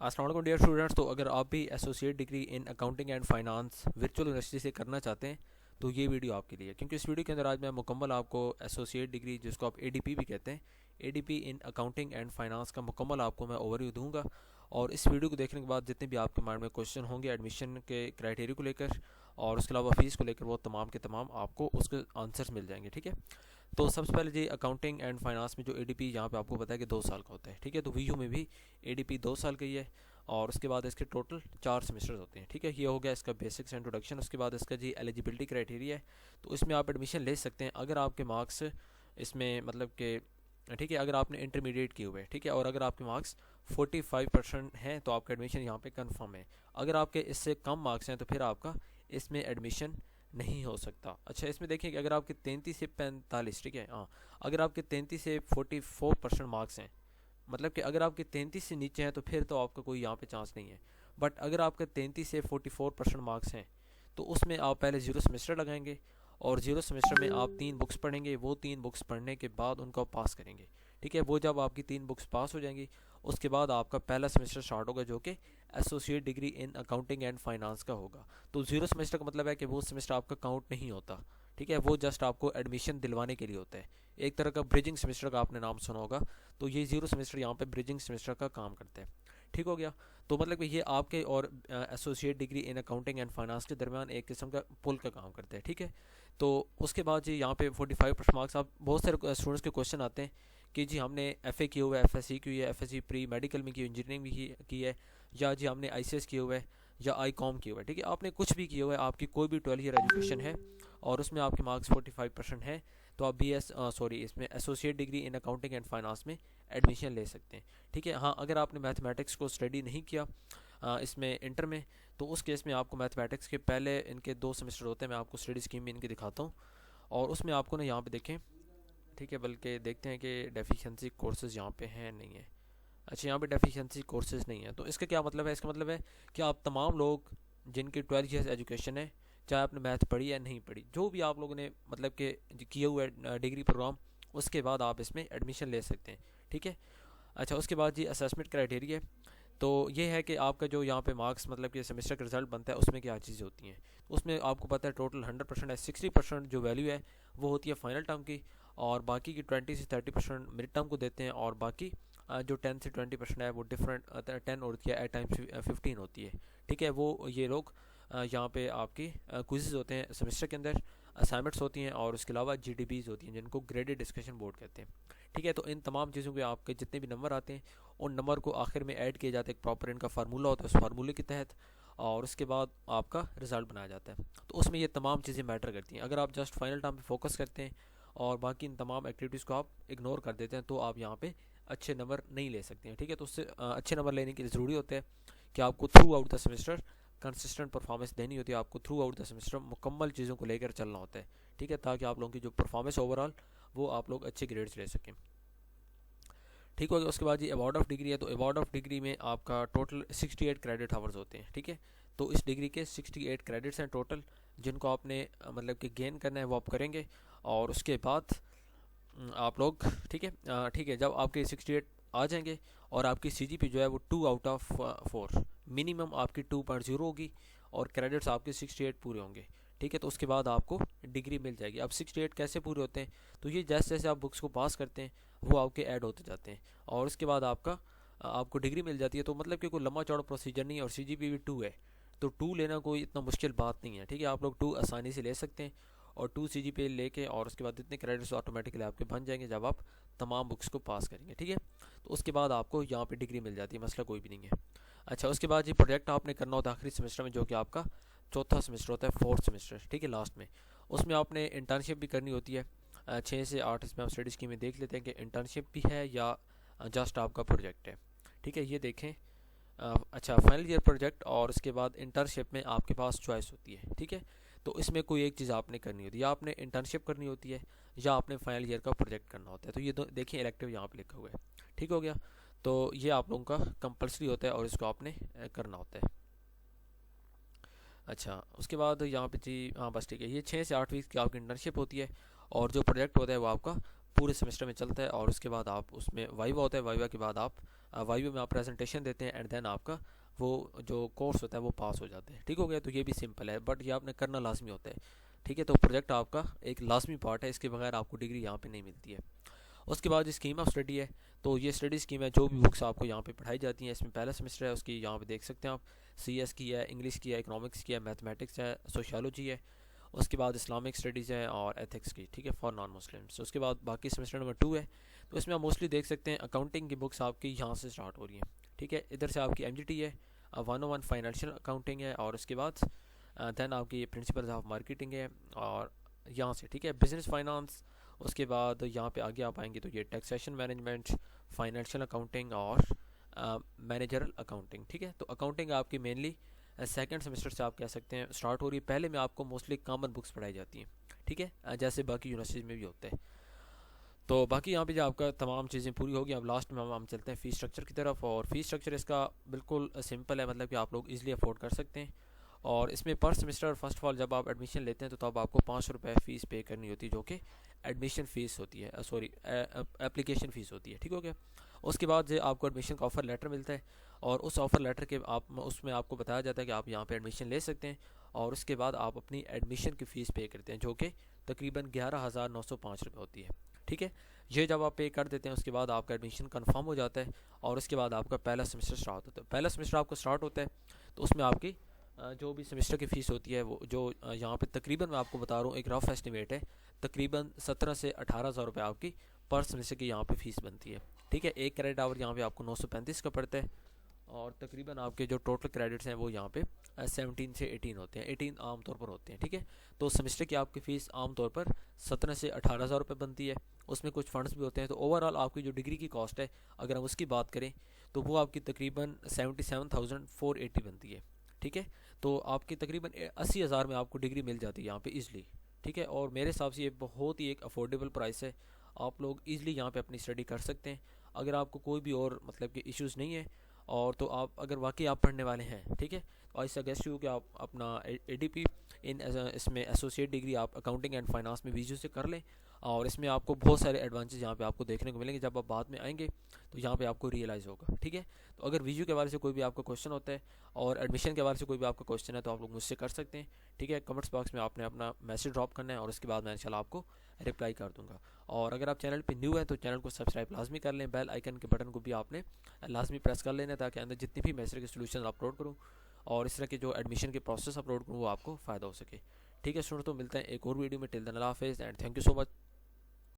अस्सलाम वालेकुम dear students. तो अगर आप भी associate degree in accounting and finance virtual university से करना चाहते हैं तो ये वीडियो आपके लिए है, क्योंकि इस वीडियो के अंदर आज मैं मुकम्मल आपको एसोसिएट डिग्री जिसको आप एडीपी भी कहते हैं, ADP in accounting and finance का मुकम्मल आपको मैं ओवरव्यू दूंगा। और इस वीडियो को देखने के बाद जितने भी आपके माइंड में क्वेश्चन होंगे एडमिशन के क्राइटेरिया को लेकर और उसके अलावा फीस को लेकर, वो तमाम के तमाम आपको उसके आंसर्स मिल जाएंगे। ठीक है, तो सबसे पहले जी अकाउंटिंग एंड फाइनेंस में जो एडीपी यहाँ पे आपको पता है कि 2 साल का होता है। ठीक है, तो वीयू में भी एडीपी 2 साल का ही है और उसके बाद इसके टोटल 4 सेमेस्टर्स होते हैं। ठीक है, ये हो गया इसका बेसिक्स इंट्रोडक्शन। उसके बाद इसका जी एलिजिबिलिटी क्राइटेरिया है, तो इसमें आप एडमिशन ले सकते हैं अगर आपके मार्क्स इसमें मतलब कि ठीक है, अगर आपने इंटरमीडिएट किए हुए हैं, ठीक है, और अगर आपके मार्क्स 45% हैं तो आपका एडमिशन यहाँ पे कंफर्म है। अगर आपके इससे कम मार्क्स हैं तो फिर आपका इसमें एडमिशन नहीं हो सकता। अच्छा, इसमें देखिए कि अगर आपके 33 से 45, ठीक है, हाँ, अगर आपके 33 से 44% मार्क्स हैं, मतलब कि अगर आपके 33 से नीचे हैं तो फिर तो आपका कोई यहाँ पे चांस नहीं है। बट अगर आपके 33 से 44% मार्क्स हैं तो उसमें आप पहले 0 सेमेस्टर लगाएंगे और 0 सेमेस्टर में आप 3 बुक्स पढ़ेंगे। वो 3 बुक्स पढ़ने के बाद उनको आप पास करेंगे। ठीक है, वो जब आपकी 3 बुक्स पास हो जाएंगी उसके बाद आपका पहला सेमेस्टर स्टार्ट होगा जो कि associate degree in accounting and finance का होगा। तो 0 सेमेस्टर का मतलब है कि वो सेमेस्टर आपका काउंट नहीं होता। ठीक है, वो जस्ट आपको एडमिशन दिलवाने के लिए होता है, एक तरह का ब्रिजिंग सेमेस्टर का आपने नाम सुना होगा। तो ये 0 सेमेस्टर यहाँ पे ब्रिजिंग सेमेस्टर का काम करते हैं। ठीक हो गया, तो मतलब कि ये आपके और associate degree in accounting and finance के दरमियान एक किस्म का पुल का काम करते हैं। ठीक है, तो उसके बाद जी यहाँ पे 45% मार्क्स। आप बहुत सारे स्टूडेंट्स के क्वेश्चन आते हैं कि जी हमने एफए किया हुआ है, एफएससी की हुई है, एफएससी प्री मेडिकल में की, इंजीनियरिंग भी की है, या जी हमने आईसीएस किया हुआ है या आई कॉम किया हुआ है। ठीक है, आपने कुछ भी किया हुआ है, आपकी कोई भी 12 ईयर एजुकेशन है और उसमें आपके मार्क्स 45% है तो आप इसमें associate degree in accounting and finance में एडमिशन ले सकते हैं। ठीक है, हाँ, अगर आपने मैथमेटिक्स को स्टडी नहीं किया इसमें इंटर में, तो उस केस में आपको मैथमेटिक्स के पहले इनके 2 सेमेस्टर होते हैं। मैं आपको स्टडी स्कीम में इनके दिखाता हूँ और उसमें आपको ना यहाँ पे देखें, ठीक है, बल्कि देखते हैं कि डेफिशिएंसी कोर्सेज यहाँ पे हैं नहीं है। अच्छा, यहाँ पे डेफिशिएंसी कोर्सेज नहीं है, तो इसका क्या मतलब है? इसका मतलब है कि आप तमाम लोग जिनकी 12 ईयर्स एजुकेशन है, चाहे आपने मैथ पढ़ी या नहीं पढ़ी, जो भी आप लोगों ने मतलब कि किया हुआ है डिग्री प्रोग्राम, उसके बाद आप इसमें एडमिशन ले सकते हैं। ठीक है, अच्छा, उसके बाद जी असेसमेंट क्राइटेरिया। तो ये है कि आपका जो यहाँ पे मार्क्स मतलब कि सेमेस्टर का रिजल्ट बनता है उसमें क्या चीज़ें होती हैं। उसमें आपको पता है टोटल 100% है, 60% जो वैल्यू है वो होती है फाइनल टर्म की, और बाकी की 20 से 30% मिड टर्म को देते हैं, और बाकी जो 10 से 20% है वो डिफरेंट 10 होती है, एट टाइम्स 15 होती है। ठीक है, वो ये लोग यहाँ पे आपकी क्विज़ होते हैं सेमेस्टर के अंदर, असाइनमेंट्स होती हैं और उसके अलावा जीडीबीज होती हैं जिनको ग्रेडेड डिस्कशन बोर्ड कहते हैं। ठीक है, तो इन तमाम चीज़ों के आपके जितने भी नंबर आते हैं उन नंबर को आखिर में ऐड किया जाता है, एक प्रॉपर इनका फार्मूला होता है, उस फार्मूले के तहत, और उसके बाद आपका रिजल्ट बनाया जाता है। तो उसमें ये तमाम चीज़ें मैटर करती हैं। अगर आप जस्ट फाइनल टर्म पे फोकस करते हैं और बाकी इन तमाम एक्टिविटीज़ को आप इग्नोर कर देते हैं तो आप यहाँ पे अच्छे नंबर नहीं ले सकते हैं। ठीक है, तो उससे अच्छे नंबर लेने के लिए ज़रूरी होता है कि आपको through out the semester consistent performance देनी होती है, आपको थ्रू आउट द सेमेस्टर मुकम्मल चीज़ों को लेकर चलना होता है। ठीक है, ताकि आप लोगों की जो परफॉर्मेंस ओवरऑल वो आप लोग अच्छे ग्रेड्स ले सकें। ठीक हो गया, उसके बाद जी अवार्ड ऑफ डिग्री है। तो अवार्ड ऑफ डिग्री में आपका टोटल 68 क्रेडिट आवर्स होते हैं। ठीक है, तो इस डिग्री के 68 क्रेडिट्स हैं टोटल, जिनको आपने मतलब कि गेन करना है वो आप करेंगे। और उसके बाद आप लोग, ठीक है, ठीक है, जब आपके 68 आ जाएंगे और आपकी सीजीपी जो है वो 2 आउट ऑफ 4, मिनिमम आपकी 2.0 होगी और क्रेडिट्स आपके 68 पूरे होंगे। ठीक है, तो उसके बाद आपको डिग्री मिल जाएगी। अब 68 कैसे पूरे होते हैं? तो ये जैसे जैसे आप बुक्स को पास करते हैं वो आपके ऐड होते जाते हैं और उसके बाद आपको डिग्री मिल जाती है। तो मतलब कि कोई लंबा चौड़ा प्रोसीजर नहीं है, और सीजीपी भी 2 है, तो 2 लेना कोई इतना मुश्किल बात नहीं है। ठीक है, आप लोग 2 आसानी से ले सकते हैं और 2 सीजीपीए लेके, और उसके बाद इतने क्रेडिट्स ऑटोमेटिकली आपके बन जाएंगे जब आप तमाम बुक्स को पास करेंगे। ठीक है, तो उसके बाद आपको यहाँ पे डिग्री मिल जाती है, मसला कोई भी नहीं है। अच्छा, उसके बाद ये प्रोजेक्ट आपने करना होता है आखिरी सेमेस्टर में, जो कि आपका चौथा सेमेस्टर होता है, 4th सेमेस्टर। ठीक है, लास्ट में उसमें आपने इंटर्नशिप भी करनी होती है 6 से 8। इसमें आप स्टडी स्कीम में देख लेते हैं कि इंटर्नशिप भी है या जस्ट आपका प्रोजेक्ट है। ठीक है, ये देखें। अच्छा, फाइनल ईयर प्रोजेक्ट और उसके बाद इंटर्नशिप में आपके पास चॉइस होती है। ठीक है, तो इसमें कोई एक चीज़ आपने करनी होती है, या आपने इंटर्नशिप करनी होती है या आपने फाइनल ईयर का प्रोजेक्ट करना होता है। तो ये देखिए इलेक्टिव यहाँ पे लिखा हुआ है। ठीक हो गया, तो ये आप लोगों का कंपलसरी होता है और इसको आपने करना होता है। अच्छा, उसके बाद यहाँ पे जी, हाँ बस ठीक है, ये 6 से 8 वीक की आपकी इंटर्नशिप होती है और जो प्रोजेक्ट होता है वो आपका पूरे सेमेस्टर में चलता है, और उसके बाद आप उसमें वाइवा होता है, वाइवा के बाद आप वाइवा में आप प्रेजेंटेशन देते हैं एंड देन आपका वो जो कोर्स होता है वो पास हो जाते हैं। ठीक हो गया, तो ये भी सिंपल है, बट ये आपने करना लाजमी होता है। ठीक है, तो प्रोजेक्ट आपका एक लाजमी पार्ट है, इसके बगैर आपको डिग्री यहाँ पे नहीं मिलती है। उसके बाद स्कीम ऑफ स्टडी है, तो ये स्टडी स्कीम है, जो भी बुक्स आपको यहाँ पे पढ़ाई जाती हैं। इसमें पहला सेमेस्टर है उसकी यहाँ पे देख सकते हैं आप, CS की है, इंग्लिश की है, इकोनॉमिक्स की है, मैथमेटिक्स है, सोशियोलॉजी है। उसके बाद इस्लामिक स्टडीज़ है और एथिक्स की, ठीक है, फॉर नॉन मुस्लिम्स। उसके बाद बाकी सेमेस्टर नंबर 2 है, तो इसमें आप मोस्टली देख सकते हैं अकाउंटिंग की बुक्स आपकी यहाँ से स्टार्ट हो रही हैं। ठीक है, इधर से आपकी MGT है, 101 फाइनेंशियल अकाउंटिंग है, और उसके बाद देन आपकी प्रिंसिपल्स ऑफ मार्केटिंग है, और यहाँ से ठीक है बिजनेस फाइनेंस। उसके बाद यहाँ पे आगे आप आएंगे तो ये टैक्सेशन मैनेजमेंट, फाइनेंशियल अकाउंटिंग और मैनेजरल अकाउंटिंग। ठीक है, तो अकाउंटिंग आपकी मेनली सेकंड सेमेस्टर से आप कह सकते हैं स्टार्ट हो रही है। पहले में आपको मोस्टली कॉमन बुक्स पढ़ाई जाती हैं। ठीक है, जैसे बाकी यूनिवर्सिटीज़ में भी होते हैं। तो बाकी यहाँ पे जो आपका तमाम चीज़ें पूरी होगी, अब लास्ट में हम चलते हैं फ़ीस स्ट्रक्चर की तरफ। और फीस स्ट्रक्चर इसका बिल्कुल सिंपल है, मतलब कि आप लोग ईजिली अफोर्ड कर सकते हैं। और इसमें पर सेमेस्टर फर्स्ट ऑफ ऑल जब आप एडमिशन लेते हैं तो तब आपको 500 रुपये फ़ीस पे करनी होती है, जो कि एडमिशन फ़ीस होती है, सॉरी एप्लीकेशन फ़ीस होती है। ठीक हो गया। उसके बाद जो आपको एडमिशन का ऑफ़र लेटर मिलता है, और उस ऑफ़र लेटर के आप उसमें आपको बताया जाता है कि आप यहाँ पे एडमिशन ले सकते हैं। और उसके बाद आप अपनी एडमिशन की फ़ीस पे करते हैं, जो कि तकरीबन 11,905 रुपये होती है। ठीक है, ये जब आप पे कर देते हैं उसके बाद आपका एडमिशन कंफर्म हो जाता है, और उसके बाद आपका पहला सेमेस्टर स्टार्ट होता है। पहला सेमेस्टर आपका स्टार्ट होता है तो उसमें आपकी जो भी सेमेस्टर की फ़ीस होती है, वो जो यहाँ पे तकरीबन मैं आपको बता रहा हूँ, एक रफ एस्टिमेट है, तकरीबन 17 से 18,000 रुपये आपकी पर सेमेस्टर की यहाँ पे फ़ीस बनती है। ठीक है, एक क्रेडिट आवर यहाँ पे आपको 935 का पड़ता है, और तकरीबन आपके जो टोटल क्रेडिट्स हैं वो यहाँ पे 17 से 18 होते हैं, 18 आम तौर पर होते हैं। ठीक है, तो सेमेस्टर की आपकी फ़ीस आम तौर पर 17 से 18,000 रुपये बनती है। उसमें कुछ फ़ंड्स भी होते हैं, तो ओवरऑल आपकी जो डिग्री की कॉस्ट है अगर हम उसकी बात करें तो वो आपकी तकरीबन 77,480 बनती है। ठीक है, तो आपकी तकरीबन 80,000 में आपको डिग्री मिल जाती है यहाँ पे ईज़िली। ठीक है, और मेरे हिसाब से ये बहुत ही एक अफोर्डेबल प्राइस है, आप लोग ईज़िली यहाँ पे अपनी स्टडी कर सकते हैं। अगर आपको कोई भी और मतलब कि इश्यूज़ नहीं है, और तो आप अगर वाकई आप पढ़ने वाले हैं, ठीक है, तो आई सजेस्ट यू कि आप अपना ADP इन इसमें एसोसिएट डिग्री आप अकाउंटिंग एंड फाइनेंस में वीजू से कर लें। और इसमें आपको बहुत सारे एडवांटेज यहाँ पे आपको देखने को मिलेंगे, जब आप बाद में आएंगे तो यहाँ पे आपको रियलाइज़ होगा। ठीक है, तो अगर वीजू के बारे से कोई भी आपका क्वेश्चन होता है और एडमिशन के बारे से कोई भी आपका क्वेश्चन है तो आप लोग मुझसे कर सकते हैं। ठीक है, कमेंट्स बॉक्स में आपने अपना मैसेज ड्रॉप करना है, और उसके बाद मैं इंशाल्लाह आपको रिप्लाई कर दूंगा। और अगर आप चैनल पे न्यू हैं तो चैनल को सब्सक्राइब लाजमी कर लें, बेल आइकन के बटन को भी आपने लाजमी प्रेस कर लेना, ताकि अंदर जितनी भी मैं इस तरह के सोल्यूशन अपलोड करूँ और इस तरह के जो एडमिशन के प्रोसेस अपलोड करूँ वो आपको फ़ायदा हो सके। ठीक है स्टूडेंट, तो मिलते हैं एक और वीडियो में। टिल देन अल्लाह हाफिज़ and thank you so much.